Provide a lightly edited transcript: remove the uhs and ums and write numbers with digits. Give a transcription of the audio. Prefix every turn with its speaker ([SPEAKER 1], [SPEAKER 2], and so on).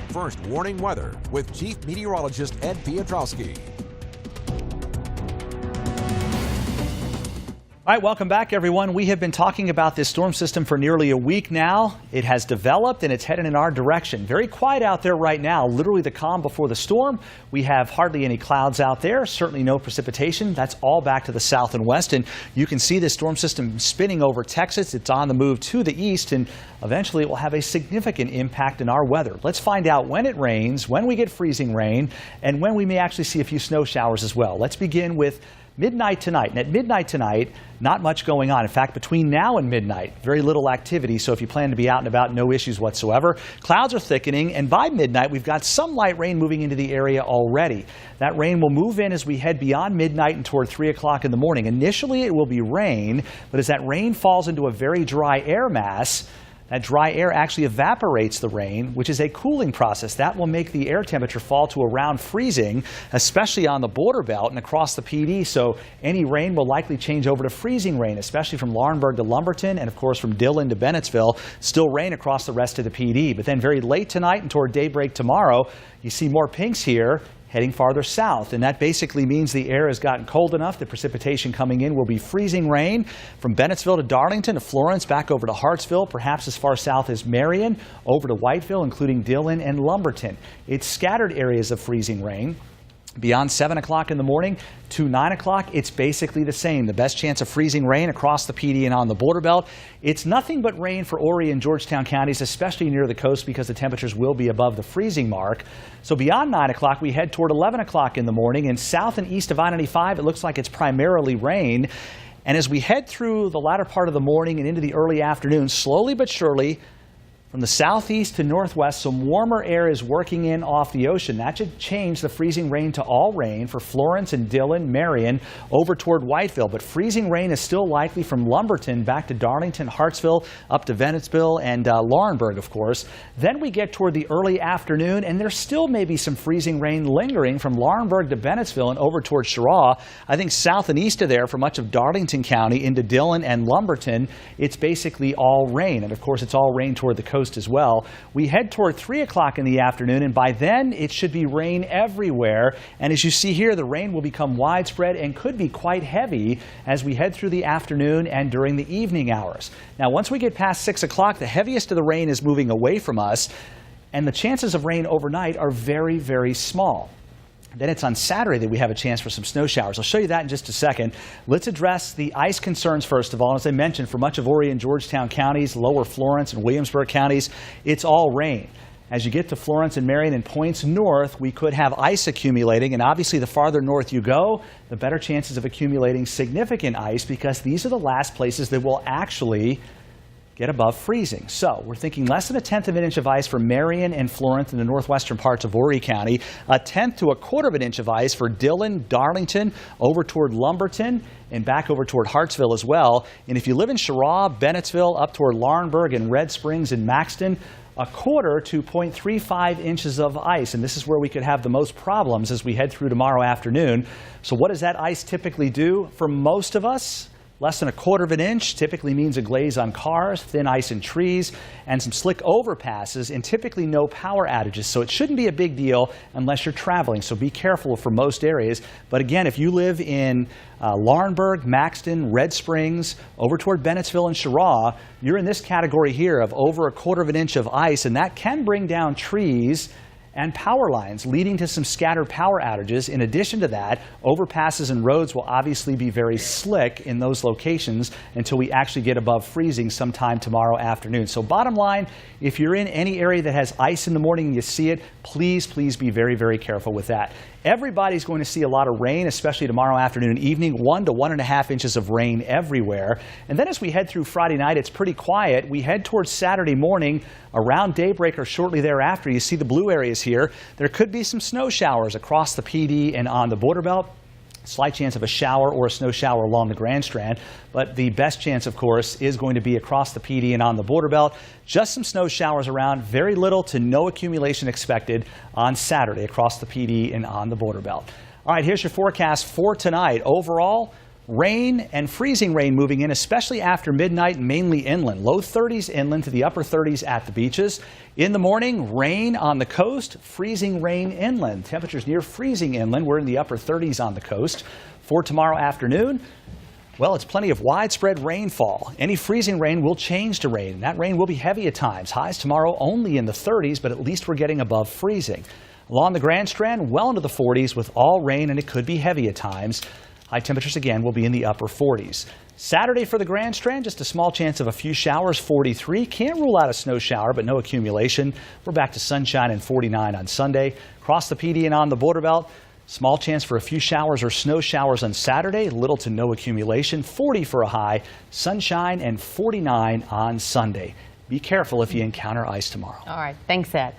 [SPEAKER 1] First warning weather with Chief Meteorologist Ed Piotrowski.
[SPEAKER 2] All right, welcome back, everyone. We have been talking about this storm system for nearly a week now. It has developed and it's headed in our direction. Very quiet out there right now, literally the calm before the storm. We have hardly any clouds out there, certainly no precipitation. That's all back to the south and west. And you can see this storm system spinning over Texas. It's on the move to the east, and eventually it will have a significant impact in our weather. Let's find out when it rains, when we get freezing rain, and when we may actually see a few snow showers as well. Let's begin with midnight tonight. And at midnight tonight, not much going on. In fact, between now and midnight, very little activity. So if you plan to be out and about, no issues whatsoever. Clouds are thickening, and by midnight, we've got some light rain moving into the area already. That rain will move in as we head beyond midnight and toward 3 o'clock in the morning. Initially, it will be rain, but as that rain falls into a very dry air mass, that dry air actually evaporates the rain, which is a cooling process. That will make the air temperature fall to around freezing, especially on the border belt and across the PD. So any rain will likely change over to freezing rain, especially from Laurinburg to Lumberton and, of course, from Dillon to Bennettsville. Still rain across the rest of the PD. But then very late tonight and toward daybreak tomorrow, you see more pinks here, heading farther south, and that basically means the air has gotten cold enough. The precipitation coming in will be freezing rain from Bennettsville to Darlington to Florence, back over to Hartsville, perhaps as far south as Marion, over to Whiteville, including Dillon and Lumberton. It's scattered areas of freezing rain. Beyond 7 o'clock in the morning to 9 o'clock, it's basically the same. The best chance of freezing rain across the PD and on the border belt. It's nothing but rain for Horry and Georgetown counties, especially near the coast, because the temperatures will be above the freezing mark. So beyond 9 o'clock, we head toward 11 o'clock in the morning. And south and east of I-95, it looks like it's primarily rain. And as we head through the latter part of the morning and into the early afternoon, slowly but surely, from the southeast to northwest, some warmer air is working in off the ocean. That should change the freezing rain to all rain for Florence and Dillon, Marion, over toward Whiteville. But freezing rain is still likely from Lumberton back to Darlington, Hartsville, up to Bennettsville and Laurinburg, of course. Then we get toward the early afternoon, and there still may be some freezing rain lingering from Laurinburg to Bennettsville and over toward Cheraw. I think south and east of there, for much of Darlington County into Dillon and Lumberton, it's basically all rain. And, of course, it's all rain toward the coast as well. We head toward 3 o'clock in the afternoon, and by then it should be rain everywhere. And as you see here, the rain will become widespread and could be quite heavy as we head through the afternoon and during the evening hours. Now, once we get past 6 o'clock, the heaviest of the rain is moving away from us, and the chances of rain overnight are very, very small. Then it's on Saturday that we have a chance for some snow showers. I'll show you that in just a second. Let's address the ice concerns first of all. As I mentioned, for much of Horry and Georgetown counties, lower Florence and Williamsburg counties, it's all rain. As you get to Florence and Marion and points north, we could have ice accumulating, and obviously the farther north you go, the better chances of accumulating significant ice, because these are the last places that will actually get above freezing. So we're thinking less than 1/10 of an inch of ice for Marion and Florence in the northwestern parts of Horry County, 1/10 to 1/4 of an inch of ice for Dillon, Darlington, over toward Lumberton, and back over toward Hartsville as well. And if you live in Cheraw, Bennettsville, up toward Laurinburg and Red Springs and Maxton, 1/4 to 0.35 inches of ice. And this is where we could have the most problems as we head through tomorrow afternoon. So what does that ice typically do for most of us? Less than 1/4 of an inch typically means a glaze on cars, thin ice in trees, and some slick overpasses, and typically no power outages. So it shouldn't be a big deal unless you're traveling. So be careful for most areas. But again, if you live in Laurinburg, Maxton, Red Springs, over toward Bennettsville and Cheraw, you're in this category here of over 1/4 of an inch of ice, and that can bring down trees and power lines, leading to some scattered power outages. In addition to that, overpasses and roads will obviously be very slick in those locations until we actually get above freezing sometime tomorrow afternoon. So bottom line, if you're in any area that has ice in the morning and you see it, please be very, very careful with that. Everybody's going to see a lot of rain, especially tomorrow afternoon and evening, 1 to 1.5 inches of rain everywhere. And then as we head through Friday night, it's pretty quiet. We head towards Saturday morning around daybreak or shortly thereafter. You see the blue areas here. There could be some snow showers across the PD and on the border belt. Slight chance of a shower or a snow shower along the Grand Strand, but the best chance, of course, is going to be across the PD and on the border belt. Just some snow showers around, very little to no accumulation expected on Saturday across the PD and on the border belt. All right, here's your forecast for tonight. Overall, Rain and freezing rain moving in, especially after midnight, mainly inland. Low 30s inland to the upper 30s at the beaches. In the morning, rain on the coast, freezing rain inland. Temperatures near freezing inland. We're in the upper 30s on the coast. For tomorrow afternoon, well, it's plenty of widespread rainfall. Any freezing rain will change to rain, and that rain will be heavy at times. Highs tomorrow only in the 30s, but at least we're getting above freezing. Along the Grand Strand, well into the 40s with all rain, and it could be heavy at times. High temperatures again will be in the upper 40s. Saturday for the Grand Strand, just a small chance of a few showers, 43. Can't rule out a snow shower, but no accumulation. We're back to sunshine and 49 on Sunday. Across the PD and on the border belt, small chance for a few showers or snow showers on Saturday, little to no accumulation, 40 for a high, sunshine and 49 on Sunday. Be careful if you encounter ice tomorrow.
[SPEAKER 3] All right, thanks, Ed.